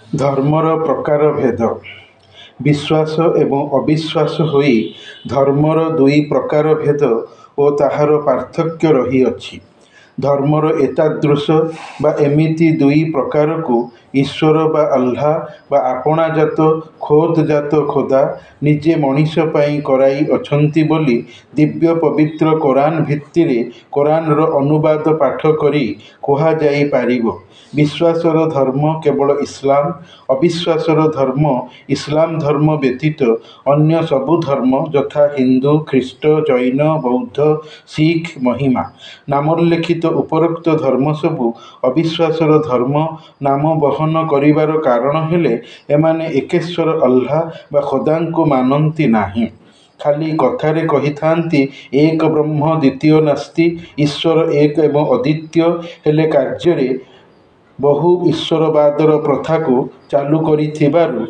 ଧର୍ମର ପ୍ରକାରଭେଦ। ବିଶ୍ୱାସ ଏବଂ ଅବିଶ୍ୱାସ ହୋଇ ଧର୍ମର ଦୁଇ ପ୍ରକାରଭେଦ ଓ ତାହାର ପାର୍ଥକ୍ୟ ରହିଅଛି। ଧର୍ମର ଏତାଦୃଶ ବା ଏମିତି ଦୁଇ ପ୍ରକାରକୁ ଈଶ୍ୱର ବା ଆଲ୍ଲାହ ବା ଆପଣାଜାତ ଖୋଦଜାତ ଖୋଦା ନିଜେ ମଣିଷ ପାଇଁ କରାଇ ଅଛନ୍ତି ବୋଲି ଦିବ୍ୟ ପବିତ୍ର କୋରାନ ଭିତ୍ତିରେ କୋରାନର ଅନୁବାଦ ପାଠ କରି କୁହାଯାଇପାରିବ। ବିଶ୍ୱାସର ଧର୍ମ କେବଳ ଇସଲାମ, ଅବିଶ୍ୱାସର ଧର୍ମ ଇସଲାମ ଧର୍ମ ବ୍ୟତୀତ ଅନ୍ୟ ସବୁ ଧର୍ମ ଯଥା ହିନ୍ଦୁ, ଖ୍ରୀଷ୍ଟ, ଜୈନ, ବୌଦ୍ଧ, ଶିଖ, ମହିମା। ନାମୋଲ୍ଲେଖିତ ଉପରୋକ୍ତ ଧର୍ମସବୁ ଅବିଶ୍ୱାସର ଧର୍ମ ନାମ ବହନ କରିବାର କାରଣ ହେଲେ ଏମାନେ ଏକେଶ୍ୱର ଆଲ୍ଲାହ ବା ଖୋଦାଙ୍କୁ ମାନନ୍ତି ନାହିଁ। ଖାଲି କଥାରେ କହିଥାନ୍ତି ଏକ ବ୍ରହ୍ମ ଦ୍ୱିତୀୟ ନାସ୍ତି, ଈଶ୍ୱର ଏକ ଏବଂ ଅଦ୍ୱିତୀୟ, ହେଲେ କାର୍ଯ୍ୟରେ ବହୁ ଈଶ୍ୱରବାଦର ପ୍ରଥାକୁ ଚାଲୁ କରିଥିବାରୁ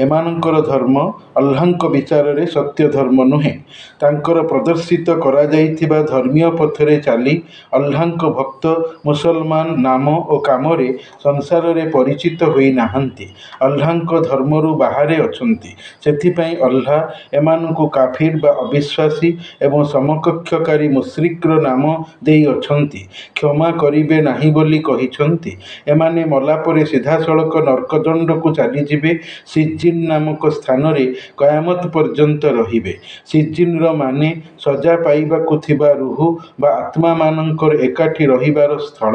ଏମାନଙ୍କର ଧର୍ମ ଆଲ୍ଲାହଙ୍କ ବିଚାରରେ ସତ୍ୟ ଧର୍ମ ନୁହେଁ। ତାଙ୍କର ପ୍ରଦର୍ଶିତ କରାଯାଇଥିବା ଧର୍ମୀୟ ପଥରେ ଚାଲି ଆଲ୍ଲାହଙ୍କ ଭକ୍ତ ମୁସଲମାନ ନାମ ଓ କାମରେ ସଂସାରରେ ପରିଚିତ ହୋଇନାହାନ୍ତି, ଆଲ୍ଲାହଙ୍କ ଧର୍ମରୁ ବାହାରେ ଅଛନ୍ତି। ସେଥିପାଇଁ ଆଲ୍ଲାହ ଏମାନଙ୍କୁ କାଫିର ବା ଅବିଶ୍ୱାସୀ ଏବଂ ସମକକ୍ଷକାରୀ ମୁଶ୍ରିକର ନାମ ଦେଇଅଛନ୍ତି। କ୍ଷମା କରିବେ ନାହିଁ ବୋଲି କହିଛନ୍ତି। ଏମାନେ ମଲାପରେ ସିଧାସଳଖ ନର୍କଦଣ୍ଡକୁ ଚାଲିଯିବେ। ସିଜ୍ଜିନ୍ ନାମକ ସ୍ଥାନରେ କୟାମତ ପର୍ଯ୍ୟନ୍ତ ରହିବେ। ସିଜ୍ଜିନ୍‌ର ମାନେ ସଜା ପାଇବାକୁ ଥିବା ରୁହ ବା ଆତ୍ମାମାନଙ୍କର ଏକାଠି ରହିବାର ସ୍ଥଳ।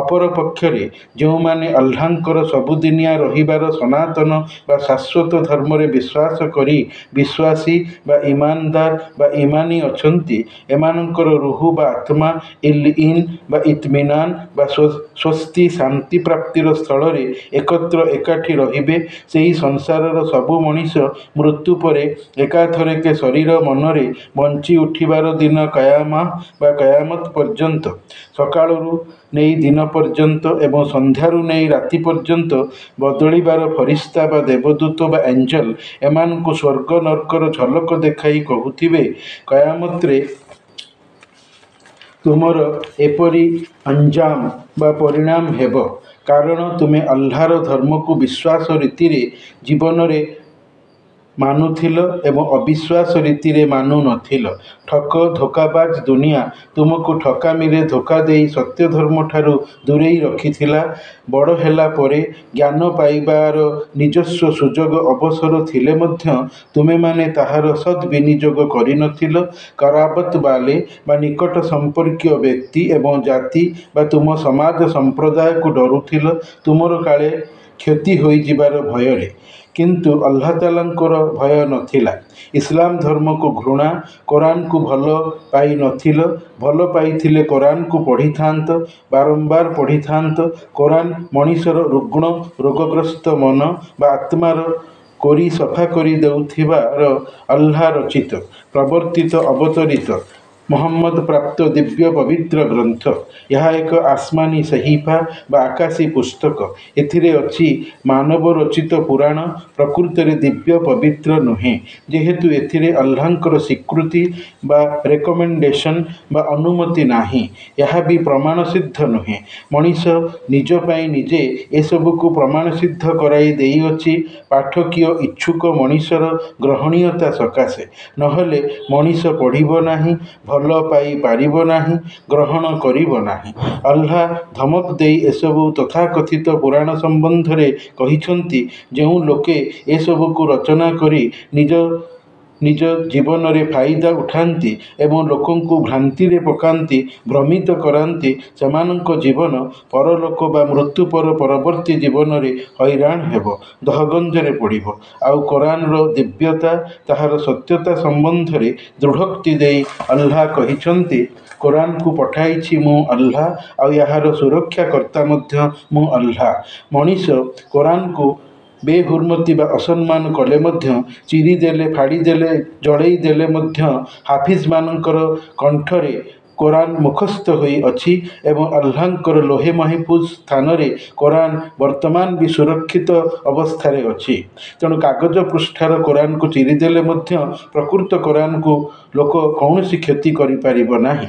ଅପରପକ୍ଷରେ ଯେଉଁମାନେ ଆଲ୍ଲାହଙ୍କର ସବୁଦିନିଆ ରହିବାର ସନାତନ ବା ଶାଶ୍ୱତ ଧର୍ମରେ ବିଶ୍ୱାସ କରି ବିଶ୍ୱାସୀ ବା ଇମାନଦାର ବା ଇମାନୀ ଅଛନ୍ତି, ଏମାନଙ୍କର ରୁହ ବା ଆତ୍ମା ଇଲ୍‌ଇନ୍ ବା ଇତ୍ମିନାନ ବା ସ୍ୱସ୍ତି ଶାନ୍ତି ପ୍ରାପ୍ତିର ସ୍ଥଳରେ ଏକତ୍ର ଏକାଠି ରହିବେ। ସେହି ସଂସାରର ସବୁ ମଣିଷ ମୃତ୍ୟୁ ପରେ ଏକାଥରକେ ଶରୀର ମନରେ ବଞ୍ଚି ଉଠିବାର ଦିନ କୟାମah ବା କୟାମତ ପର୍ଯ୍ୟନ୍ତ, ସକାଳରୁ ନେଇ ଦିନ ପର୍ଯ୍ୟନ୍ତ ଏବଂ ସନ୍ଧ୍ୟାରୁ ନେଇ ରାତି ପର୍ଯ୍ୟନ୍ତ ବଦଳିବାର ଫରିସ୍ତା ବା ଦେବଦୂତ ବା ଏଞ୍ଜେଲ ଏମାନଙ୍କୁ ସ୍ୱର୍ଗ ନର୍କର ଝଲକ ଦେଖାଇ କହୁଥିବେ, କୟାମତରେ ତୁମର ଏପରି ଅଞ୍ଜାମ ବା ପରିଣାମ ହେବ, କାରଣ ତୁମେ ଆଲ୍ଲାହର ଧର୍ମକୁ ବିଶ୍ୱାସ ରୀତିରେ ଜୀବନରେ ମାନୁଥିଲ ଏବଂ ଅବିଶ୍ୱାସ ରୀତିରେ ମାନୁ ନଥିଲ। ଠକ ଧୋକାବାଜ ଦୁନିଆ ତୁମକୁ ଠକାମିରେ ଧୋକା ଦେଇ ସତ୍ୟ ଧର୍ମଠାରୁ ଦୂରେଇ ରଖିଥିଲା। ବଡ଼ ହେଲା ପରେ ଜ୍ଞାନ ପାଇବାର ନିଜସ୍ୱ ସୁଯୋଗ ଅବସର ଥିଲେ ମଧ୍ୟ ତୁମେମାନେ ତାହାର ସଦ୍‌ବିନିଯୋଗ କରିନଥିଲ। କରାବତ ବାଲେ ବା ନିକଟ ସମ୍ପର୍କୀୟ ବ୍ୟକ୍ତି ଏବଂ ଜାତି ବା ତୁମ ସମାଜ ସମ୍ପ୍ରଦାୟକୁ ଡରୁଥିଲ ତୁମର କାଳେ କ୍ଷତି ହୋଇଯିବାର ଭୟରେ, କିନ୍ତୁ ଆଲ୍ଲାହ ତାଆଲାଙ୍କର ଭୟ ନଥିଲା। ଇସଲାମ ଧର୍ମକୁ ଘୃଣା, କୋରାନକୁ ଭଲ ପାଇ ନଥିଲ। ଭଲ ପାଇଥିଲେ କୋରାନକୁ ପଢ଼ିଥାନ୍ତ, ବାରମ୍ବାର ପଢ଼ିଥାନ୍ତ। କୋରାନ ମଣିଷର ରୁଗ୍ଣ ରୋଗଗ୍ରସ୍ତ ମନ ବା ଆତ୍ମାର କୋରି ସଫା କରି ଦେଉଥିବାର ଆଲ୍ଲାହ ରଚିତ, ପ୍ରବର୍ତ୍ତିତ, ଅବତରିତ ମହମ୍ମଦ ପ୍ରାପ୍ତ ଦିବ୍ୟ ପବିତ୍ର ଗ୍ରନ୍ଥ। ଏହା ଏକ ଆସମାନୀ ସହିଫା ବା ଆକାଶୀ ପୁସ୍ତକ। ଏଥିରେ ଅଛି ମାନବ ରଚିତ ପୁରାଣ, ପ୍ରକୃତରେ ଦିବ୍ୟ ପବିତ୍ର ନୁହେଁ, ଯେହେତୁ ଏଥିରେ ଆଲ୍ଲାହଙ୍କର ସ୍ୱୀକୃତି ବା ରେକମେଣ୍ଡେସନ ବା ଅନୁମତି ନାହିଁ। ଏହା ବି ପ୍ରମାଣସିଦ୍ଧ ନୁହେଁ। ମଣିଷ ନିଜ ପାଇଁ ନିଜେ ଏସବୁକୁ ପ୍ରମାଣସିଦ୍ଧ କରାଇ ଦେଇଅଛି ପାଠକୀୟ ଇଚ୍ଛୁକ ମଣିଷର ଗ୍ରହଣୀୟତା ସକାଶେ। ନହେଲେ ମଣିଷ ପଢ଼ିବ ନାହିଁ, ଭଲ ପାଇ ପାରିବ ନାହିଁ, ଗ୍ରହଣ କରିବ ନାହିଁ। ଆଲ୍ଲାହ ଧମକ ଦେଇ ଏସବୁ ତଥାକଥିତ ପୁରାଣ ସମ୍ବନ୍ଧରେ କହିଛନ୍ତି, ଯେଉଁ ଲୋକେ ଏସବୁକୁ ରଚନା କରି ନିଜ ଜୀବନରେ ଫାଇଦା ଉଠାନ୍ତି ଏବଂ ଲୋକଙ୍କୁ ଭ୍ରାନ୍ତିରେ ପକାନ୍ତି, ଭ୍ରମିତ କରାନ୍ତି, ସେମାନଙ୍କ ଜୀବନ ପରଲୋକ ବା ମୃତ୍ୟୁ ପରବର୍ତ୍ତୀ ଜୀବନରେ ହଇରାଣ ହେବ, ଦହଗଞ୍ଜରେ ପଡ଼ିବ। ଆଉ କୋରାନର ଦିବ୍ୟତା, ତାହାର ସତ୍ୟତା ସମ୍ବନ୍ଧରେ ଦୃଢ଼ୋକ୍ତି ଦେଇ ଆଲ୍ଲାହ କହିଛନ୍ତି, କୋରାନକୁ ପଠାଇଛି ମୁଁ ଆଲ୍ଲାହ, ଆଉ ଏହାର ସୁରକ୍ଷାକର୍ତ୍ତା ମଧ୍ୟ ମୁଁ ଆଲ୍ଲାହ। ମଣିଷ କୋରାନକୁ ବେହୁର୍ମତି ବା ଅସମ୍ମାନ କଲେ ମଧ୍ୟ, ଚିରିଦେଲେ, ଫାଡ଼ିଦେଲେ, ଜଳେଇ ଦେଲେ ମଧ୍ୟ ହାଫିଜମାନଙ୍କର କଣ୍ଠରେ କୋରାନ ମୁଖସ୍ଥ ହୋଇ ଅଛି ଏବଂ ଆଲ୍ଲାହଙ୍କର ଲୋହେ ମହଫୁଜ ସ୍ଥାନରେ କୋରାନ ବର୍ତ୍ତମାନ ବି ସୁରକ୍ଷିତ ଅବସ୍ଥାରେ ଅଛି। ତେଣୁ କାଗଜ ପୃଷ୍ଠାର କୋରାନକୁ ଚିରିଦେଲେ ମଧ୍ୟ ପ୍ରକୃତ କୋରାନକୁ ଲୋକ କୌଣସି କ୍ଷତି କରିପାରିବ ନାହିଁ।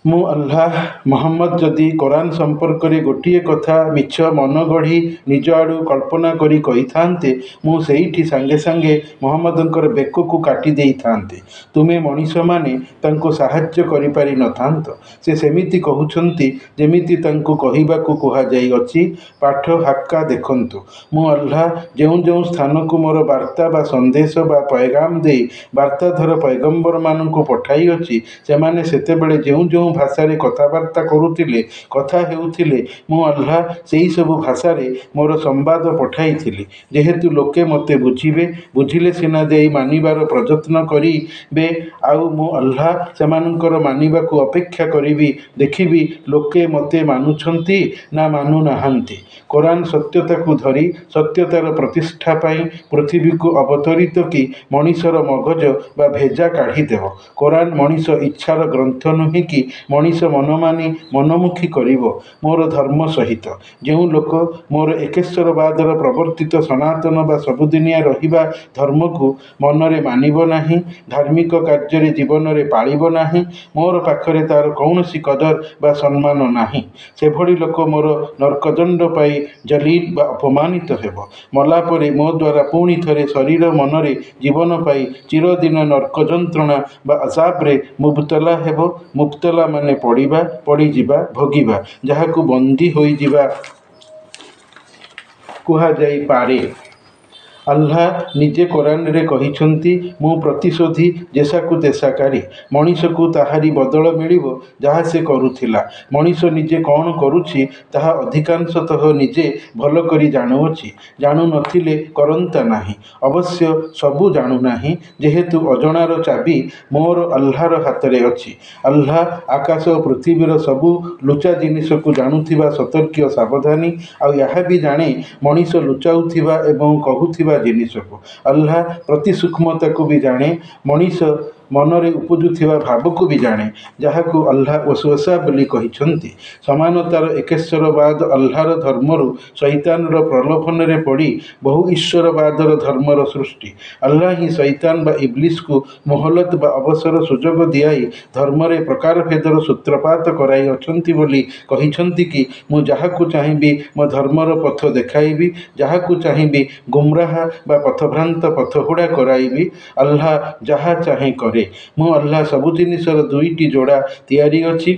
ମୁଁ ଆଲ୍ଲାହ ମହମ୍ମଦ ଯଦି କୋରାନ ସମ୍ପର୍କରେ ଗୋଟିଏ କଥା ମିଛ ମନ ଗଢ଼ି ନିଜ ଆଡ଼ୁ କଳ୍ପନା କରି କହିଥାନ୍ତେ, ମୁଁ ସେଇଠି ସାଙ୍ଗେ ସାଙ୍ଗେ ମହମ୍ମଦଙ୍କର ବେକକୁ କାଟି ଦେଇଥାନ୍ତେ। ତୁମେ ମଣିଷମାନେ ତାଙ୍କୁ ସାହାଯ୍ୟ କରିପାରି ନଥାନ୍ତ। ସେ ସେମିତି କହୁଛନ୍ତି ଯେମିତି ତାଙ୍କୁ କହିବାକୁ କୁହାଯାଇଅଛି। ପାଠ ହାକ୍କା ଦେଖନ୍ତୁ। ମୁଁ ଆଲ୍ଲାହ ଯେଉଁ ଯେଉଁ ସ୍ଥାନକୁ ମୋର ବାର୍ତ୍ତା ବା ସନ୍ଦେଶ ବା ପୈଗାମ ଦେଇ ବାର୍ତ୍ତାଧର ପୈଗମ୍ବରମାନଙ୍କୁ ପଠାଇଅଛି, ସେମାନେ ସେତେବେଳେ ଯେଉଁ ଯେଉଁ ଭାଷାରେ କଥାବାର୍ତ୍ତା କରୁଥିଲେ, କଥା ହେଉଥିଲେ, ମୁଁ ଆଲ୍ଲାହ ସେହି ସବୁ ଭାଷାରେ ମୋର ସମ୍ବାଦ ପଠାଇଥିଲି, ଯେହେତୁ ଲୋକେ ମୋତେ ବୁଝିବେ। ବୁଝିଲେ ସିନା ଦେଇ ମାନିବାର ପ୍ରଯତ୍ନ କରିବେ। ଆଉ ମୁଁ ଆଲ୍ଲାହ ସେମାନଙ୍କର ମାନିବାକୁ ଅପେକ୍ଷା କରିବି, ଦେଖିବି ଲୋକେ ମୋତେ ମାନୁଛନ୍ତି ନା ମାନୁନାହାନ୍ତି। କୋରାନ ସତ୍ୟତାକୁ ଧରି ସତ୍ୟତାର ପ୍ରତିଷ୍ଠା ପାଇଁ ପୃଥିବୀକୁ ଅବତରିତ କି ମଣିଷର ମଗଜ ବା ଭେଜା କାଢ଼ିଦେବ। କୋରାନ ମଣିଷ ଇଚ୍ଛାର ଗ୍ରନ୍ଥ ନୁହେଁ କି ମଣିଷ ମନମାନି ମନମୁଖୀ କରିବ ମୋର ଧର୍ମ ସହିତ। ଯେଉଁ ଲୋକ ମୋର ଏକେଶ୍ୱରବାଦର ପ୍ରବର୍ତ୍ତିତ ସନାତନ ବା ସବୁଦିନିଆ ରହିବା ଧର୍ମକୁ ମନରେ ମାନିବ ନାହିଁ, ଧାର୍ମିକ କାର୍ଯ୍ୟରେ ଜୀବନରେ ପାଳିବ ନାହିଁ, ମୋର ପାଖରେ ତାର କୌଣସି କଦର ବା ସମ୍ମାନ ନାହିଁ। ସେଭଳି ଲୋକ ମୋର ନର୍କଦଣ୍ଡ ପାଇ ଜଲିଲ ବା ଅପମାନିତ ହେବ। ମଲା ପରେ ମୋ ଦ୍ୱାରା ପୁଣି ଥରେ ଶରୀର ମନରେ ଜୀବନ ପାଇ ଚିରଦିନ ନର୍କ ଯନ୍ତ୍ରଣା ବା ଅଜାବରେ ମୁବତଲା ହେବ। ମୁବତଲା ମାନେ ପଡ଼ିବା, ପଡ଼ିଯିବା, ଭୋଗିବା, ଯାହାକୁ ବନ୍ଦୀ ହୋଇଯିବା କୁହାଯାଇପାରେ। ଆଲ୍ଲାହ ନିଜେ କୋରାନରେ କହିଛନ୍ତି, ମୁଁ ପ୍ରତିଶୋଧୀ ଯେସାକୁ ତେସାକାରୀ। ମଣିଷକୁ ତାହାରି ବଦଳ ମିଳିବ ଯାହା ସେ କରୁଥିଲା। ମଣିଷ ନିଜେ କ'ଣ କରୁଛି ତାହା ଅଧିକାଂଶତଃ ନିଜେ ଭଲ କରି ଜାଣୁଅଛି। ଜାଣୁ ନଥିଲେ କରନ୍ତା ନାହିଁ। ଅବଶ୍ୟ ସବୁ ଜାଣୁନାହିଁ, ଯେହେତୁ ଅଜଣାର ଚାବି ମୋର ଆଲ୍ଲାହର ହାତରେ ଅଛି। ଆଲ୍ଲାହ ଆକାଶ ଓ ପୃଥିବୀର ସବୁ ଲୁଚା ଜିନିଷକୁ ଜାଣୁଥିବା ସତର୍କୀୟ ସାବଧାନୀ। ଆଉ ଏହା ବି ଜାଣେ ମଣିଷ ଲୁଚାଉଥିବା ଏବଂ କହୁଥିବା ଜିନିଷକୁ। ଆଲ୍ଲାହ ପ୍ରତି ସୂକ୍ଷ୍ମତାକୁ ବି ଜାଣେ, ମଣିଷ ମନରେ ଉପୁଜୁଥିବା ଭାବକୁ ବି ଜାଣେ, ଯାହାକୁ ଆଲ୍ଲାହ ୱସୱସା ବୋଲି କହିଛନ୍ତି। ସମାନତାର ଏକେଶ୍ୱରବାଦ ଆଲ୍ଲାହର ଧର୍ମରୁ ଶୈତାନର ପ୍ରଲୋଭନରେ ପଡ଼ି ବହୁ ଈଶ୍ୱରବାଦର ଧର୍ମର ସୃଷ୍ଟି। ଆଲ୍ଲାହ ହିଁ ଶୈତାନ ବା ଇବ୍ଲିସକୁ ମୋହଲତ ବା ଅବସର ସୁଯୋଗ ଦିଆଇ ଧର୍ମରେ ପ୍ରକାରଭେଦର ସୂତ୍ରପାତ କରାଇଅଛନ୍ତି ବୋଲି କହିଛନ୍ତି କି, ମୁଁ ଯାହାକୁ ଚାହିଁବି ମୋ ଧର୍ମର ପଥ ଦେଖାଇବି, ଯାହାକୁ ଚାହିଁବି ଗୁମରାହ ବା ପଥଭ୍ରାନ୍ତ ପଥହୁଡ଼ା କରାଇବି। ଆଲ୍ଲାହ ଯାହା ଚାହେଁ କରେ। ମୁଁ ଆଲ୍ଲାହ ସବୁ ଜିନିଷର ଦୁଇଟି ଯୋଡ଼ା ତିଆରି ଅଛି।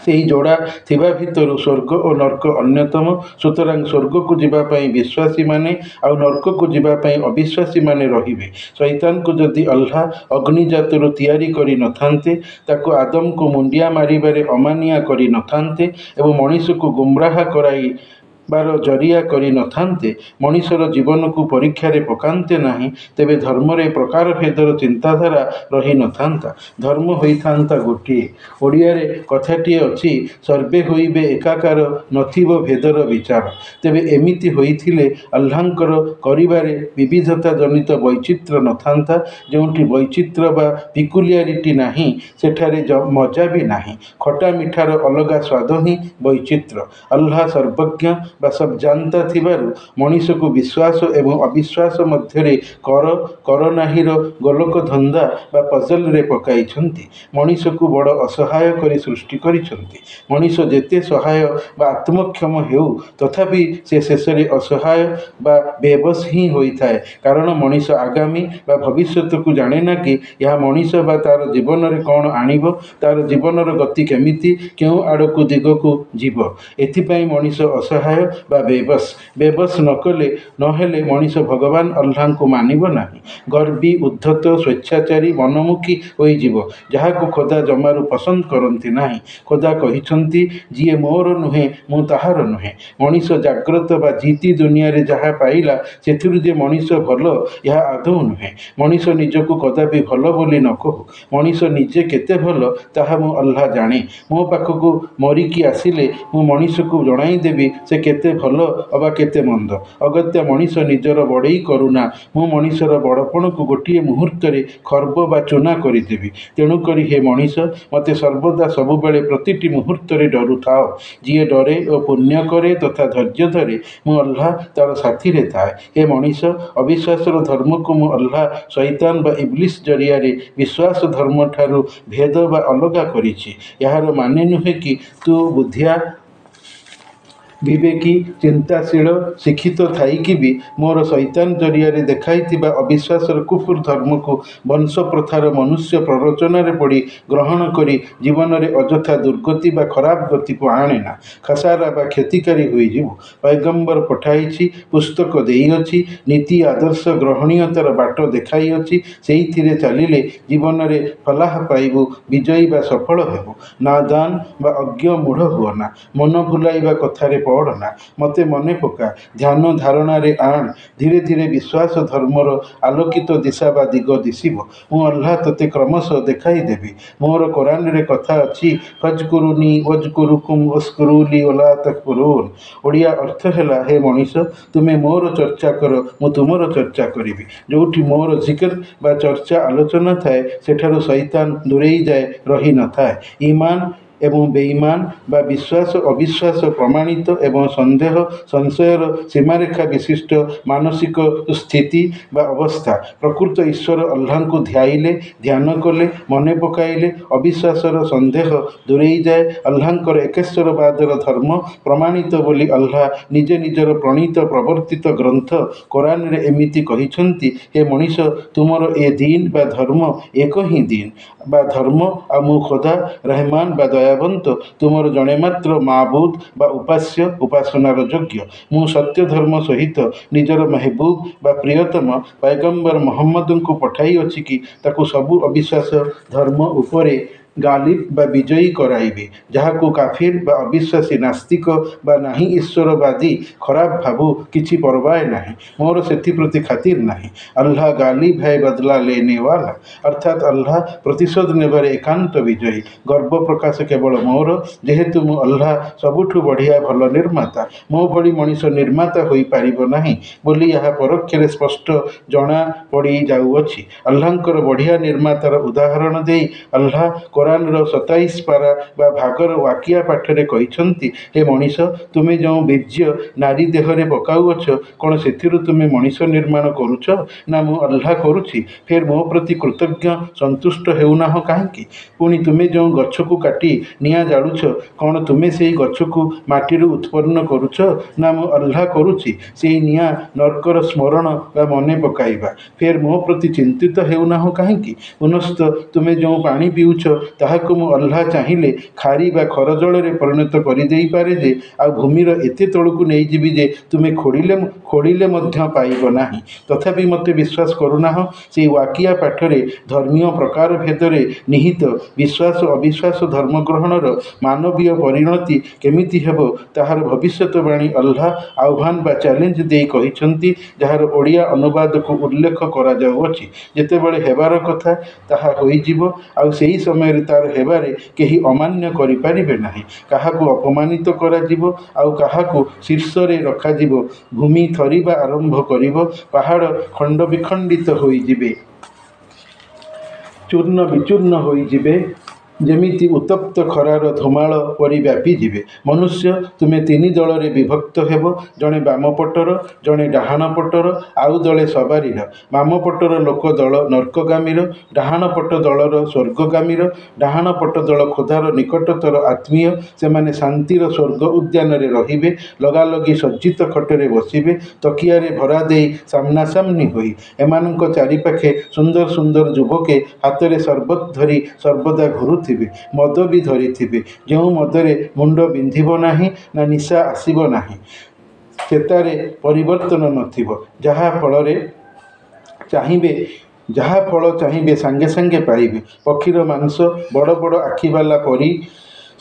ସେହି ଯୋଡ଼ା ଥିବା ଭିତରୁ ସ୍ୱର୍ଗ ଓ ନର୍କ ଅନ୍ୟତମ। ସୁତରାଂ ସ୍ୱର୍ଗକୁ ଯିବା ପାଇଁ ବିଶ୍ୱାସୀମାନେ ଆଉ ନର୍କକୁ ଯିବା ପାଇଁ ଅବିଶ୍ୱାସୀମାନେ ରହିବେ। ଶୈତାନକୁ ଯଦି ଆଲ୍ଲାହ ଅଗ୍ନିଜାତରୁ ତିଆରି କରି ନଥାନ୍ତେ, ତାକୁ ଆଦମକୁ ମୁଣ୍ଡିଆ ମାରିବାରେ ଅମାନିଆ କରି ନଥାନ୍ତେ ଏବଂ ମଣିଷକୁ ଗୁମରାହ କରାଇବାର ଜରିଆ କରି ନଥାନ୍ତେ, ମଣିଷର ଜୀବନକୁ ପରୀକ୍ଷାରେ ପକାନ୍ତେ ନାହିଁ, ତେବେ ଧର୍ମରେ ପ୍ରକାରଭେଦର ଚିନ୍ତାଧାରା ରହି ନଥାନ୍ତା। ଧର୍ମ ହୋଇଥାନ୍ତା ଗୋଟିଏ। ଓଡ଼ିଆରେ କଥାଟିଏ ଅଛି, ସର୍ବେ ହୋଇବେ ଏକାକାର, ନଥିବ ଭେଦର ବିଚାର। ତେବେ ଏମିତି ହୋଇଥିଲେ ଆଲ୍ଲାହଙ୍କର କରିବାରେ ବିବିଧତା ଜନିତ ବୈଚିତ୍ର୍ୟ ନଥାନ୍ତା। ଯେଉଁଠି ବୈଚିତ୍ର୍ୟ ବା ପିକୁଲିଆରିଟି ନାହିଁ, ସେଠାରେ ମଜା ବି ନାହିଁ। ଖଟା ମିଠାର ଅଲଗା ସ୍ୱାଦ ହିଁ ବୈଚିତ୍ର୍ୟ। ଆଲ୍ଲାହ ସର୍ବଜ୍ଞ ବା ସବଜାନ୍ତା ଥିବାରୁ ମଣିଷକୁ ବିଶ୍ୱାସ ଏବଂ ଅବିଶ୍ୱାସ ମଧ୍ୟରେ କର ନାହିଁର ଗୋଲକ ଧନ୍ଦା ବା ପଜଲରେ ପକାଇଛନ୍ତି। ମଣିଷକୁ ବଡ଼ ଅସହାୟ କରି ସୃଷ୍ଟି କରିଛନ୍ତି। ମଣିଷ ଯେତେ ସହାୟ ବା ଆତ୍ମକ୍ଷମ ହେଉ, ତଥାପି ସେ ଶେଷରେ ଅସହାୟ ବା ବେବସ୍ ହିଁ ହୋଇଥାଏ। କାରଣ ମଣିଷ ଆଗାମୀ ବା ଭବିଷ୍ୟତକୁ ଜାଣେ ନା କି ଏହା ମଣିଷ ବା ତାର ଜୀବନରେ କ'ଣ ଆଣିବ, ତାର ଜୀବନର ଗତି କେମିତି, କେଉଁ ଆଡ଼କୁ ଦିଗକୁ ଯିବ। ଏଥିପାଇଁ ମଣିଷ ଅସହାୟ ବା ବେବସ୍। ବେବସ୍ ନହେଲେ ମଣିଷ ଭଗବାନ ଆଲ୍ଲାହଙ୍କୁ ମାନିବ ନାହିଁ। ଗର୍ବୀ, ଉଦ୍ଧତ, ସ୍ୱେଚ୍ଛାଚାରୀ, ମନମୁଖୀ ହୋଇଯିବ, ଯାହାକୁ ଖୋଦା ଜମାରୁ ପସନ୍ଦ କରନ୍ତି ନାହିଁ। ଖୋଦା କହିଛନ୍ତି, ଯିଏ ମୋର ନୁହେଁ ମୁଁ ତାହାର ନୁହେଁ। ମଣିଷ ଜାଗ୍ରତ ବା ଜିତି ଦୁନିଆରେ ଯାହା ପାଇଲା, ସେଥିରୁ ଯେ ମଣିଷ ଭଲ, ଏହା ଆଦୌ ନୁହେଁ। ମଣିଷ ନିଜକୁ କଦାପି ଭଲ ବୋଲି ନ କହୁ। ମଣିଷ ନିଜେ କେତେ ଭଲ, ତାହା ମୁଁ ଆଲ୍ଲାହ ଜାଣେ। ମୋ ପାଖକୁ ମରିକି ଆସିଲେ ମୁଁ ମଣିଷକୁ ଜଣାଇଦେବି ସେ କେତେ କେତେ ଭଲ ଅବା କେତେ ମନ୍ଦ। ଅଗତ୍ୟା ମଣିଷ ନିଜର ବଡ଼େଇ କରୁନା। ମୁଁ ମଣିଷର ବଡ଼ପଣକୁ ଗୋଟିଏ ମୁହୂର୍ତ୍ତରେ ଖର୍ବ ବା ଚୂନା କରିଦେବି। ତେଣୁକରି ହେ ମଣିଷ, ମୋତେ ସର୍ବଦା ସବୁବେଳେ ପ୍ରତିଟି ମୁହୂର୍ତ୍ତରେ ଡରୁଥାଅ। ଯିଏ ଡରେ ଓ ପୁଣ୍ୟ କରେ ତଥା ଧୈର୍ଯ୍ୟ ଧରେ, ମୁଁ ଅଲ୍ଲାହ ତାର ସାଥିରେ ଥାଏ। ହେ ମଣିଷ, ଅବିଶ୍ୱାସର ଧର୍ମକୁ ମୁଁ ଅଲ୍ଲାହ ଶୈତାନ ବା ଇବ୍ଲିସ୍ ଜରିଆରେ ବିଶ୍ୱାସ ଧର୍ମଠାରୁ ଭେଦ ବା ଅଲଗା କରିଛି। ଏହାର ମାନେ ନୁହେଁ କି ତୁ ବୁଦ୍ଧିଆ, ବିବେକୀ, ଚିନ୍ତାଶୀଳ, ଶିକ୍ଷିତ ଥାଇକି ବି ମୋର ଶୈତାନ ଜରିଆରେ ଦେଖାଇଥିବା ଅବିଶ୍ୱାସର କୁଫୁର ଧର୍ମକୁ ବଂଶ ପ୍ରଥାର ମନୁଷ୍ୟ ପ୍ରରୋଚନାରେ ପଡ଼ି ଗ୍ରହଣ କରି ଜୀବନରେ ଅଯଥା ଦୁର୍ଗତି ବା ଖରାପ ଗତିକୁ ଆଣେନା। ଖସାରା ବା କ୍ଷତିକାରୀ ହୋଇଯିବୁ। ପୈଗମ୍ବର ପଠାଇଛି, ପୁସ୍ତକ ଦେଇଅଛି, ନୀତି ଆଦର୍ଶ ଗ୍ରହଣୀୟତାର ବାଟ ଦେଖାଇଅଛି। ସେଇଥିରେ ଚାଲିଲେ ଜୀବନରେ ଫଲାହ ପାଇବୁ, ବିଜୟୀ ବା ସଫଳ ହେବୁ। ନାଦାନ ବା ଅଜ୍ଞ ମୂଢ଼ ହୁଅନା। ମନ ଭୁଲାଇବା କଥାରେ ପଡ଼ନା। ମୋତେ ମନେ ପକା, ଧ୍ୟାନ ଧାରଣାରେ ଆଣ। ଧୀରେ ଧୀରେ ବିଶ୍ୱାସ ଧର୍ମର ଆଲୋକିତ ଦିଶା ବା ଦିଗ ଦିଶିବ। ମୁଁ ଅଲ୍ଲାହ ତୋତେ କ୍ରମଶଃ ଦେଖାଇ ଦେବି। ମୋର କୋରାନରେ କଥା ଅଛି, ଫଜ୍କୁରୁନି ୱଜ୍କୁରୁକୁମ୍ ୱଶ୍କୁରୁଲି ୱଲା ତକ୍‌ଫୁରୁନ୍। ଓଡ଼ିଆ ଅର୍ଥ ହେଲା, ହେ ମଣିଷ, ତୁମେ ମୋର ଚର୍ଚ୍ଚା କର, ମୁଁ ତୁମର ଚର୍ଚ୍ଚା କରିବି। ଯେଉଁଠି ମୋର ଜିକ୍ର ବା ଚର୍ଚ୍ଚା ଆଲୋଚନା ଥାଏ, ସେଠାରୁ ଶୈତାନ ଦୂରେଇ ଯାଏ, ରହି ନଥାଏ। ଈମାନ ଏବଂ ବେঈମାନ ବା ବିଶ୍ୱାସ ଅବିଶ୍ୱାସ, ପ୍ରମାଣିତ ଏବଂ ସନ୍ଦେହ ସଂଶୟର ସୀମାରେଖା ବିଶିଷ୍ଟ ମାନସିକ ସ୍ଥିତି ବା ଅବସ୍ଥା। ପ୍ରକୃତ ଈଶ୍ୱର ଅଲ୍ଲାହଙ୍କୁ ଧ୍ୟାଇଲେ, ଧ୍ୟାନ କଲେ, ମନେ ପକାଇଲେ ଅବିଶ୍ୱାସର ସନ୍ଦେହ ଦୂରେଇଯାଏ। ଅଲ୍ଲାହଙ୍କର ଏକେଶ୍ୱରବାଦର ଧର୍ମ ପ୍ରମାଣିତ ବୋଲି ଅଲ୍ଲାହ ନିଜେ ନିଜର ପ୍ରଣୀତ ପ୍ରବର୍ତ୍ତିତ ଗ୍ରନ୍ଥ କୋରାନରେ ଏମିତି କହିଛନ୍ତି, ହେ ମଣିଷ, ତୁମର ଏ ଦିନ ବା ଧର୍ମ ଏକ ହିଁ ଦିନ ବା ଧର୍ମ, ଆଉ ମୁଁ ଖୋଦା ରହମାନ ବା ଦୟାବନ୍ତ, ତୁମର ଜଣେ ମାତ୍ର ମାବୁଦ ବା ଉପାସ୍ୟ, ଉପାସନାର ଯୋଗ୍ୟ। ମୁଁ ସତ୍ୟ ଧର୍ମ ସହିତ ନିଜର ମେହବୁବ ବା ପ୍ରିୟତମ ପୈଗମ୍ବର ମହମ୍ମଦଙ୍କୁ ପଠାଇଅଛି କି ତାକୁ ସବୁ ଅବିଶ୍ୱାସ ଧର୍ମ ଉପରେ ଗାଲିବ ବା ବିଜୟୀ କରାଇବି। ଯାହାକୁ କାଫିର ବା ଅବିଶ୍ୱାସୀ, ନାସ୍ତିକ ବା ନାହିଁ ଈଶ୍ୱରବାଦୀ ଖରାପ ଭାବୁ, କିଛି ପରବାଏ ନାହିଁ। ମୋର ସେଥିପ୍ରତି ଖାତିର ନାହିଁ। ଅଲ୍ଲାହ ଗାଲିବ ହୈ, ବଦଲା ଲେନେ ୱାଲା, ଅର୍ଥାତ୍ ଅଲ୍ଲାହ ପ୍ରତିଶୋଧ ନେବାରେ ଏକାନ୍ତ ବିଜୟୀ। ଗର୍ବ ପ୍ରକାଶ କେବଳ ମୋର, ଯେହେତୁ ମୁଁ ଅଲ୍ଲାହ ସବୁଠୁ ବଢ଼ିଆ ଭଲ ନିର୍ମାତା। ମୋ ଭଳି ମଣିଷ ନିର୍ମାତା ହୋଇପାରିବ ନାହିଁ ବୋଲି ଏହା ପରୋକ୍ଷରେ ସ୍ପଷ୍ଟ ଜଣା ପଡ଼ିଯାଉଅଛି। ଅଲ୍ଲାହଙ୍କର ବଢ଼ିଆ ନିର୍ମାତାର ଉଦାହରଣ ଦେଇ ଅଲ୍ଲାହ କୋରାନର 27 ପାରା ବା ଭାଗର ୱାକିଆ ପାଠରେ କହିଛନ୍ତି, ହେ ମଣିଷ, ତୁମେ ଯେଉଁ ବୀର୍ଯ୍ୟ ନାରୀ ଦେହରେ ପକାଉଅଛ, କ'ଣ ସେଥିରୁ ତୁମେ ମଣିଷ ନିର୍ମାଣ କରୁଛ? ନା ମୁଁ ଅଲ୍ଲାହ କରୁଛି? ଫେର ମୋ ପ୍ରତି କୃତଜ୍ଞ ସନ୍ତୁଷ୍ଟ ହେଉନାହଁ କାହିଁକି? ପୁଣି ତୁମେ ଯେଉଁ ଗଛକୁ କାଟି ନିଆଁ ଜାଳୁଛ, କ'ଣ ତୁମେ ସେହି ଗଛକୁ ମାଟିରୁ ଉତ୍ପନ୍ନ କରୁଛ? ନା ମୁଁ ଅଲ୍ଲାହ କରୁଛି? ସେହି ନିଆଁ ନର୍କର ସ୍ମରଣ ବା ମନେ ପକାଇବା। ଫେର ମୋ ପ୍ରତି ଚିନ୍ତିତ ହେଉନାହଁ କାହିଁକି? ପୁନଶ୍ଚ ତୁମେ ଯେଉଁ ପାଣି ପିଉଛ, ତାହାକୁ ମୁଁ ଅଲ୍ଲାହ ଚାହିଁଲେ ଖାରି ବା ଖର ଜଳରେ ପରିଣତ କରିଦେଇପାରେ ଯେ, ଆଉ ଭୂମିର ଏତେ ତଳକୁ ନେଇଯିବି ଯେ ତୁମେ ଖୋଳିଲେ ମଧ୍ୟ ପାଇବ ନାହିଁ। ତଥାପି ମୋତେ ବିଶ୍ୱାସ କରୁନାହଁ। ସେହି ୱାକିଆ ପାଠରେ ଧର୍ମୀୟ ପ୍ରକାରଭେଦରେ ନିହିତ ବିଶ୍ୱାସ ଅବିଶ୍ୱାସ ଧର୍ମଗ୍ରହଣର ମାନବୀୟ ପରିଣତି କେମିତି ହେବ, ତାହାର ଭବିଷ୍ୟତବାଣୀ ଅଲ୍ଲାହ ଆହ୍ୱାନ ବା ଚ୍ୟାଲେଞ୍ଜ ଦେଇ କହିଛନ୍ତି, ଯାହାର ଓଡ଼ିଆ ଅନୁବାଦକୁ ଉଲ୍ଲେଖ କରାଯାଉଅଛି। ଯେତେବେଳେ ହେବାର କଥା, ତାହା ହୋଇଯିବ, ଆଉ ସେହି ସମୟରେ ତାର ହେବାରେ କେହି ଅମାନ୍ୟ କରିପାରିବେ ନାହିଁ। କାହାକୁ ଅପମାନିତ କରାଯିବ, ଆଉ କାହାକୁ ଶୀର୍ଷରେ ରଖାଯିବ। ଭୂମି ଥରିବା ଆରମ୍ଭ କରିବ, ପାହାଡ଼ ଖଣ୍ଡବିଖଣ୍ଡିତ ହୋଇଯିବେ, ଚୂର୍ଣ୍ଣ ବିଚୂର୍ଣ୍ଣ ହୋଇଯିବେ, ଯେମିତି ଉତ୍ତପ୍ତ ଖରାର ଧୂମାଳ ପରି ବ୍ୟାପିଯିବେ। ମନୁଷ୍ୟ, ତୁମେ 3 ଦଳରେ ବିଭକ୍ତ ହେବ, ଜଣେ ବାମପଟର, ଜଣେ ଡାହାଣ ପଟର, ଆଉ ଦଳେ ସବାରିର। ବାମପଟର ଲୋକ ଦଳ ନର୍କଗାମୀର, ଡାହାଣ ପଟ ଦଳର ସ୍ୱର୍ଗଗାମୀର। ଡାହାଣ ପଟ ଦଳ ଖୋଦାର ନିକଟତର ଆତ୍ମୀୟ। ସେମାନେ ଶାନ୍ତିର ସ୍ୱର୍ଗ ଉଦ୍ୟାନରେ ରହିବେ, ଲଗାଲଗି ସଜ୍ଜିତ ଖଟରେ ବସିବେ, ତକିଆରେ ଭରା ଦେଇ ସାମ୍ନାସାମ୍ନି ହୋଇ। ଏମାନଙ୍କ ଚାରିପାଖେ ସୁନ୍ଦର ସୁନ୍ଦର ଯୁବକେ ହାତରେ ସରବତ ଧରି ସର୍ବଦା ଘୁରୁଥିବେ, ମଦ ବି ଧରିଥିବେ, ଯେଉଁ ମଦରେ ମୁଣ୍ଡ ବିନ୍ଧିବ ନାହିଁ, ନା ନିଶା ଆସିବ ନାହିଁ, ଚେତାରେ ପରିବର୍ତ୍ତନ ନଥିବ। ଯାହା ଫଳ ଚାହିଁବେ ସାଙ୍ଗେ ସାଙ୍ଗେ ପାଇବେ। ପକ୍ଷୀର ମାଂସ, ବଡ଼ ବଡ଼ ଆଖିବାଲା ପରି,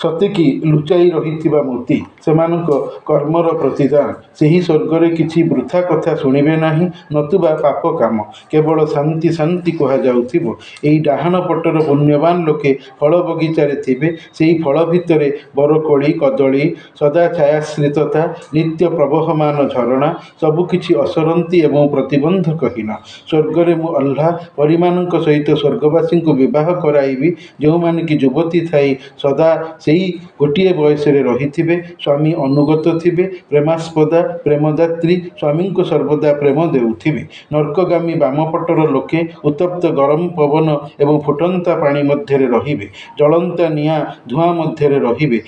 ସତେକି ଲୁଚାଇ ରହିଥିବା ମୋତି ସେମାନଙ୍କ କର୍ମର ପ୍ରତିଦାନ। ସେହି ସ୍ୱର୍ଗରେ କିଛି ବୃଥା କଥା ଶୁଣିବେ ନାହିଁ, ନତୁବା ପାପ କାମ। କେବଳ ଶାନ୍ତି ଶାନ୍ତି କୁହାଯାଉଥିବ। ଏଇ ଡାହାଣ ପଟର ପୁଣ୍ୟବାନ ଲୋକେ ଫଳ ବଗିଚାରେ ଥିବେ। ସେହି ଫଳ ଭିତରେ ବରକୋଳି, କଦଳୀ, ସଦା ଛାୟାଶ୍ରିତତା, ନିତ୍ୟ ପ୍ରବହମାନ ଝରଣା, ସବୁକିଛି ଅସରନ୍ତି ଏବଂ ପ୍ରତିବନ୍ଧକହୀନ। ସ୍ୱର୍ଗରେ ମୁଁ ଅଲ୍ଲାହ ପରୀମାନଙ୍କ ସହିତ ସ୍ୱର୍ଗବାସୀଙ୍କୁ ବିବାହ କରାଇବି, ଯେଉଁମାନେ କି ଯୁବତୀ ଥାଇ ସଦା ସେଇ ଗୋଟିଏ ବୟସରେ ରହିଥିବେ, ସ୍ୱାମୀ ଅନୁଗତ ଥିବେ, ପ୍ରେମାସ୍ପଦା, ପ୍ରେମଦାତ୍ରୀ, ସ୍ୱାମୀଙ୍କୁ ସର୍ବଦା ପ୍ରେମ ଦେଉଥିବେ। ନର୍କଗାମୀ ବାମପଟର ଲୋକେ ଉତ୍ତପ୍ତ ଗରମ ପବନ ଏବଂ ଫୁଟନ୍ତା ପାଣି ମଧ୍ୟରେ ରହିବେ, ଜଳନ୍ତା ନିଆଁ ଧୂଆଁ ମଧ୍ୟରେ ରହିବେ,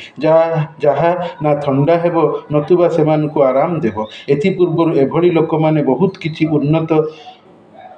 ଯାହା ନା ଥଣ୍ଡା ହେବ ନତୁବା ସେମାନଙ୍କୁ ଆରାମ ଦେବ। ଏଥିପୂର୍ବରୁ ଏଭଳି ଲୋକମାନେ ବହୁତ କିଛି ଉନ୍ନତ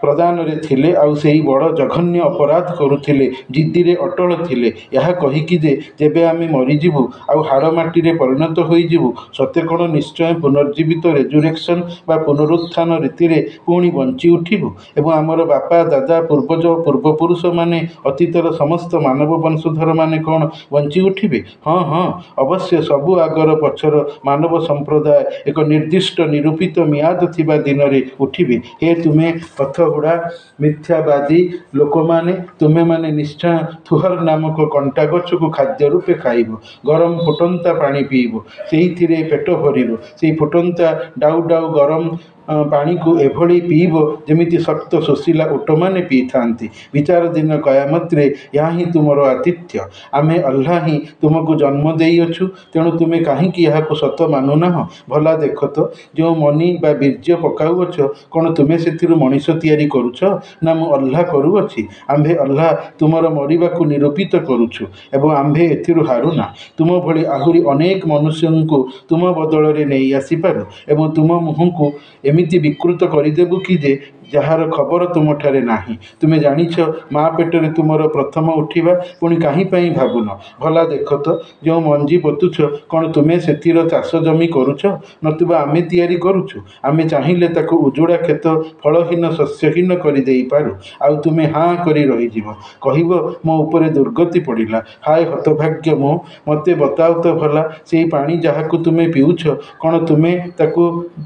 ପ୍ରଦାନରେ ଥିଲେ, ଆଉ ସେହି ବଡ଼ ଜଘନ୍ୟ ଅପରାଧ କରୁଥିଲେ, ଜିଦ୍ଦିରେ ଅଟଳ ଥିଲେ, ଏହା କହିକି ଯେ ଯେବେ ଆମେ ମରିଯିବୁ ଆଉ ହାଡ଼ ମାଟିରେ ପରିଣତ ହୋଇଯିବୁ, ସତେ କ'ଣ ନିଶ୍ଚୟ ପୁନର୍ଜୀବିତ ରେଜୁରେକ୍ସନ୍ ବା ପୁନରୁତ୍ଥାନ ରୀତିରେ ପୁଣି ବଞ୍ଚି ଉଠିବୁ ଏବଂ ଆମର ବାପା, ଦାଦା, ପୂର୍ବଜ ଓ ପୂର୍ବପୁରୁଷମାନେ, ଅତୀତର ସମସ୍ତ ମାନବ ବଂଶଧରମାନେ କ'ଣ ବଞ୍ଚି ଉଠିବେ? ହଁ ହଁ, ଅବଶ୍ୟ ସବୁ ଆଗର ପଛର ମାନବ ସମ୍ପ୍ରଦାୟ ଏକ ନିର୍ଦ୍ଦିଷ୍ଟ ନିରୂପିତ ମିଆଦ ଥିବା ଦିନରେ ଉଠିବେ। ହେ ତୁମେ ପଥହୁଡ଼ା ମିଥ୍ୟାବାଦୀ ଲୋକମାନେ, ତୁମେମାନେ ନିଶ୍ଚୟ ଥୁହର ନାମକ କଣ୍ଟା ଗଛକୁ ଖାଦ୍ୟ ରୂପେ ଖାଇବ, ଗରମ ଫୁଟନ୍ତା ପାଣି ପିଇବ, ସେଇଥିରେ ପେଟ ଭରିବ। ସେଇ ଫୁଟନ୍ତା ଡାଉ ଡାଉ ଗରମ ପାଣିକୁ ଏଭଳି ପିଇବ ଯେମିତି ଶକ୍ତ ଶୋଷିଲା ଓଟମାନେ ପିଇଥାନ୍ତି। ବିଚାର ଦିନ କୟାମତରେ ଏହା ହିଁ ତୁମର ଆତିଥ୍ୟ। ଆମେ ଅଲ୍ଲାହ ହିଁ ତୁମକୁ ଜନ୍ମ ଦେଇଅଛୁ, ତେଣୁ ତୁମେ କାହିଁକି ଏହାକୁ ସତ ମାନୁନାହଁ? ଭଲା ଦେଖ ତ, ଯେଉଁ ମନି ବା ବୀର୍ଯ୍ୟ ପକାଉଅଛ, କ'ଣ ତୁମେ ସେଥିରୁ ମଣିଷ ତିଆରି କରୁଛ? ନା ମୁଁ ଅଲ୍ଲାହ କରୁଅଛି? ଆମ୍ଭେ ଅଲ୍ଲାହ ତୁମର ମରିବାକୁ ନିରୂପିତ କରୁଛୁ ଏବଂ ଆମ୍ଭେ ଏଥିରୁ ହାରୁନା। ତୁମ ଭଳି ଆହୁରି ଅନେକ ମନୁଷ୍ୟଙ୍କୁ ତୁମ ବଦଳରେ ନେଇ ଆସିପାରୁ ଏବଂ ତୁମ ମୁହଁକୁ ଏମିତି ବିକୃତ କରିଦେବୁ କି ଯେ ଯାହାର ଖବର ତୁମଠାରେ ନାହିଁ। ତୁମେ ଜାଣିଛ ମା ପେଟରେ ତୁମର ପ୍ରଥମ ଉଠିବା, ପୁଣି କାହିଁ ପାଇଁ ଭାବୁନ? ଭଲା ଦେଖ ତ, ଯେଉଁ ମଞ୍ଜି ପୋତୁଛ, କ'ଣ ତୁମେ ସେଥିର ଚାଷ ଜମି କରୁଛ, ନତୁବା ଆମେ ତିଆରି କରୁଛୁ? ଆମେ ଚାହିଁଲେ ତାକୁ ଉଜୁଡ଼ା କ୍ଷେତ ଫଳହୀନ ଶସ୍ୟହୀନ କରିଦେଇପାରୁ, ଆଉ ତୁମେ ହାଁ କରି ରହିଯିବ, କହିବ ମୋ ଉପରେ ଦୁର୍ଗତି ପଡ଼ିଲା, ହାୟ ହତଭାଗ୍ୟ ମୁଁ। ମୋତେ ବତାଅ ତ ଭଲା, ସେଇ ପାଣି ଯାହାକୁ ତୁମେ ପିଉଛ, କ'ଣ ତୁମେ ତାକୁ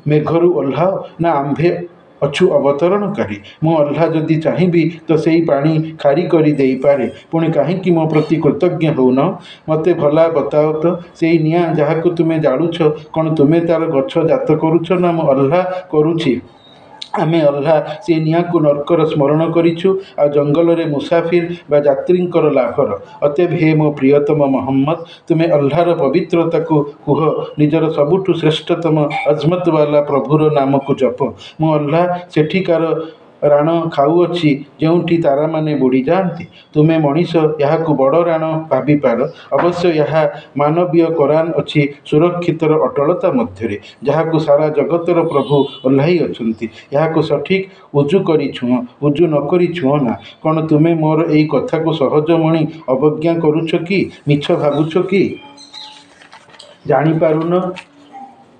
ମେଘରୁ ଓହ୍ଲାଅ, ନା ଆମ୍ଭେ ଅଛୁ ଅବତରଣକାରୀ? ମୁଁ ଅଲ୍ଲାହ ଯଦି ଚାହିଁବି ତ ସେଇ ପାଣି ଖାରି କରି ଦେଇପାରେ, ପୁଣି କାହିଁକି ମୋ ପ୍ରତି କୃତଜ୍ଞ ହେଉନ? ମୋତେ ଭଲା ବତାଅ ତ, ସେଇ ନିଆଁ ଯାହାକୁ ତୁମେ ଜାଳୁଛ, କ'ଣ ତୁମେ ତା'ର ଗଛ ଜାତ କରୁଛ, ନା ମୁଁ ଅଲ୍ଲାହ କରୁଛି? ଆମେ ଅଲ୍ଲାହ ସେ ନିଆଁକୁ ନର୍କର ସ୍ମରଣ କରିଛୁ, ଆଉ ଜଙ୍ଗଲରେ ମୁସାଫିର ବା ଯାତ୍ରୀଙ୍କର ଲାଭର। ଅତଏବ ହେ ମୋ ପ୍ରିୟତମ ମହମ୍ମଦ, ତୁମେ ଅଲ୍ଲାହର ପବିତ୍ରତାକୁ କୁହ, ନିଜର ସବୁଠୁ ଶ୍ରେଷ୍ଠତମ ଅଜମତବାଲା ପ୍ରଭୁର ନାମକୁ ଜପ। ମୁଁ ଅଲ୍ଲାହ ସେଠିକାର ରାଣ ଖାଉଅଛି ଯେଉଁଠି ତାରାମାନେ ବୁଡ଼ିଯାଆନ୍ତି। ତୁମେ ମଣିଷ ଏହାକୁ ବଡ଼ ରାଣ ଭାବିପାର, ଅବଶ୍ୟ ଏହା ମାନବୀୟ କୋରାନ ଅଛି ସୁରକ୍ଷିତର ଅଟଳତା ମଧ୍ୟରେ, ଯାହାକୁ ସାରା ଜଗତର ପ୍ରଭୁ ଓହ୍ଲାଇଅଛନ୍ତି। ଏହାକୁ ସଠିକ୍ ଉଜୁ କରି ଛୁଅଁ, ଉଜୁ ନ କରି ଛୁଅଁ ନା। କ'ଣ ତୁମେ ମୋର ଏହି କଥାକୁ ସହଜ ମଣି ଅବଜ୍ଞା କରୁଛ କି ମିଛ ଭାବୁଛ କି? ଜାଣିପାରୁନ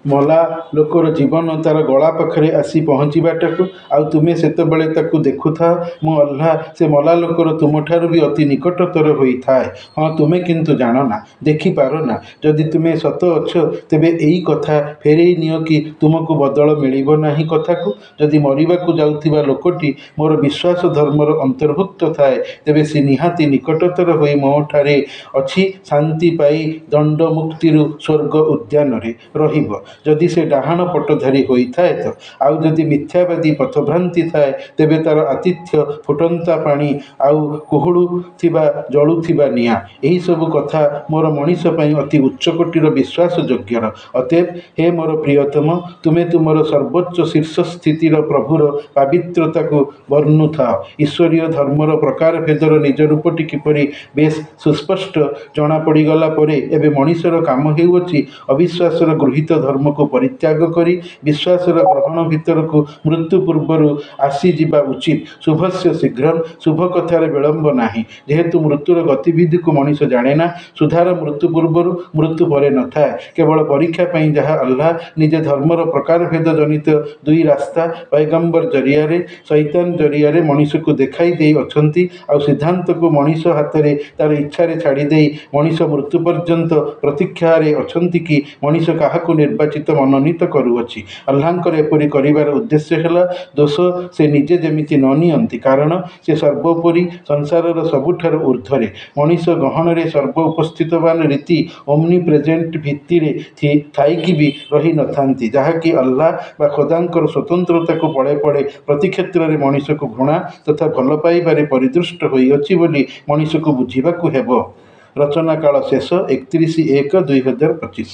ମଲା ଲୋକର ଜୀବନ ତା'ର ଗଳା ପାଖରେ ଆସି ପହଞ୍ଚିବାଟାକୁ, ଆଉ ତୁମେ ସେତେବେଳେ ତାକୁ ଦେଖୁଥାଅ। ମୁଁ ଅଲ୍ଲାହ ସେ ମଲା ଲୋକର ତୁମଠାରୁ ବି ଅତି ନିକଟତର ହୋଇଥାଏ। ହଁ, ତୁମେ କିନ୍ତୁ ଜାଣ ନା, ଦେଖିପାର ନା। ଯଦି ତୁମେ ସତ ଅଛ, ତେବେ ଏଇ କଥା ଫେରେଇ ନିଅ କି ତୁମକୁ ବଦଳ ମିଳିବ ନାହିଁ କଥାକୁ। ଯଦି ମରିବାକୁ ଯାଉଥିବା ଲୋକଟି ମୋର ବିଶ୍ୱାସ ଧର୍ମର ଅନ୍ତର୍ଭୁକ୍ତ ଥାଏ, ତେବେ ସେ ନିହାତି ନିକଟତର ହୋଇ ମୋଠାରେ ଅଛି, ଶାନ୍ତି ପାଇ ଦଣ୍ଡ ମୁକ୍ତିରୁ ସ୍ୱର୍ଗ ଉଦ୍ୟାନରେ ରହିବ। ଯଦି ସେ ଡାହାଣ ପଟଧାରୀ ହୋଇଥାଏ ତ, ଆଉ ଯଦି ମିଥ୍ୟାବାଦୀ ପଥଭ୍ରାନ୍ତି ଥାଏ, ତେବେ ତା'ର ଆତିଥ୍ୟ ଫୁଟନ୍ତା ପାଣି ଆଉ କୁହୁଳୁଥିବା ଜଳୁଥିବା ନିଆଁ। ଏହିସବୁ କଥା ମୋର ମଣିଷ ପାଇଁ ଅତି ଉଚ୍ଚକୋଟୀର ବିଶ୍ୱାସଯୋଗ୍ୟର। ଅତଏବ ହେ ମୋର ପ୍ରିୟତମ, ତୁମେ ତୁମର ସର୍ବୋଚ୍ଚ ଶୀର୍ଷସ୍ଥିତିର ପ୍ରଭୁର ପାବିତ୍ରତାକୁ ବର୍ଣ୍ଣୁଥାଅ। ଈଶ୍ୱରୀୟ ଧର୍ମର ପ୍ରକାରଭେଦର ନିଜ ରୂପଟି କିପରି ବେଶ୍ ସୁସ୍ପଷ୍ଟ ଜଣାପଡ଼ିଗଲା ପରେ ଏବେ ମଣିଷର କାମ ହେଉଅଛି ଅବିଶ୍ୱାସର ଗୃହୀତ ଧର୍ମ ଧର୍ମକୁ ପରିତ୍ୟାଗ କରି ବିଶ୍ୱାସର ଗ୍ରହଣ ଭିତରକୁ ମୃତ୍ୟୁ ପୂର୍ବରୁ ଆସିଯିବା ଉଚିତ। ଶୁଭସ୍ୟ ଶୀଘ୍ରଂ, ଶୁଭ କଥାରେ ବିଳମ୍ବ ନାହିଁ। ଯେହେତୁ ମୃତ୍ୟୁର ଗତିବିଧିକୁ ମଣିଷ ଜାଣେନା, ସୁଧାର ମୃତ୍ୟୁ ପୂର୍ବରୁ ମୃତ୍ୟୁ ପରେ ନଥାଏ। କେବଳ ପରୀକ୍ଷା ପାଇଁ ଯାହା ଆଲ୍ଲାହ ନିଜ ଧର୍ମର ପ୍ରକାରଭେଦ ଜନିତ ଦୁଇ ରାସ୍ତା ପୈଗମ୍ବର ଜରିଆରେ, ଶୈତାନ ଜରିଆରେ ମଣିଷକୁ ଦେଖାଇ ଦେଇ ଅଛନ୍ତି, ଆଉ ସିଦ୍ଧାନ୍ତକୁ ମଣିଷ ହାତରେ ତାର ଇଚ୍ଛାରେ ଛାଡ଼ିଦେଇ ମଣିଷ ମୃତ୍ୟୁ ପର୍ଯ୍ୟନ୍ତ ପ୍ରତୀକ୍ଷାରେ ଅଛନ୍ତି କି ମଣିଷ କାହାକୁ ନିର୍ବାଚିତ ମନୋନୀତ କରୁଅଛି। ଆଲ୍ଲାହଙ୍କର ଏପରି କରିବାର ଉଦ୍ଦେଶ୍ୟ ହେଲା ଦୋଷ ସେ ନିଜେ ଯେମିତି ନ ନିଅନ୍ତି, କାରଣ ସେ ସର୍ବୋପରି ସଂସାରର ସବୁଠାରୁ ଊର୍ଦ୍ଧ୍ୱରେ। ମଣିଷ ଗହଣରେ ସର୍ବ ଉପସ୍ଥିତବାନ ରୀତି ଓମ୍ନି ପ୍ରେଜେଣ୍ଟ ଭିତ୍ତିରେ ଥାଇକି ବି ରହି ନଥାନ୍ତି, ଯାହାକି ଆଲ୍ଲାହ ବା ଖୋଦାଙ୍କର ସ୍ୱତନ୍ତ୍ରତାକୁ ପଳେ ପଳେ ପ୍ରତି କ୍ଷେତ୍ରରେ ମଣିଷକୁ ଘୃଣା ତଥା ଭଲ ପାଇବାରେ ପରିଦୃଷ୍ଟ ହୋଇଅଛି ବୋଲି ମଣିଷକୁ ବୁଝିବାକୁ ହେବ। ରଚନା କାଳ ଶେଷ 31/1/2025।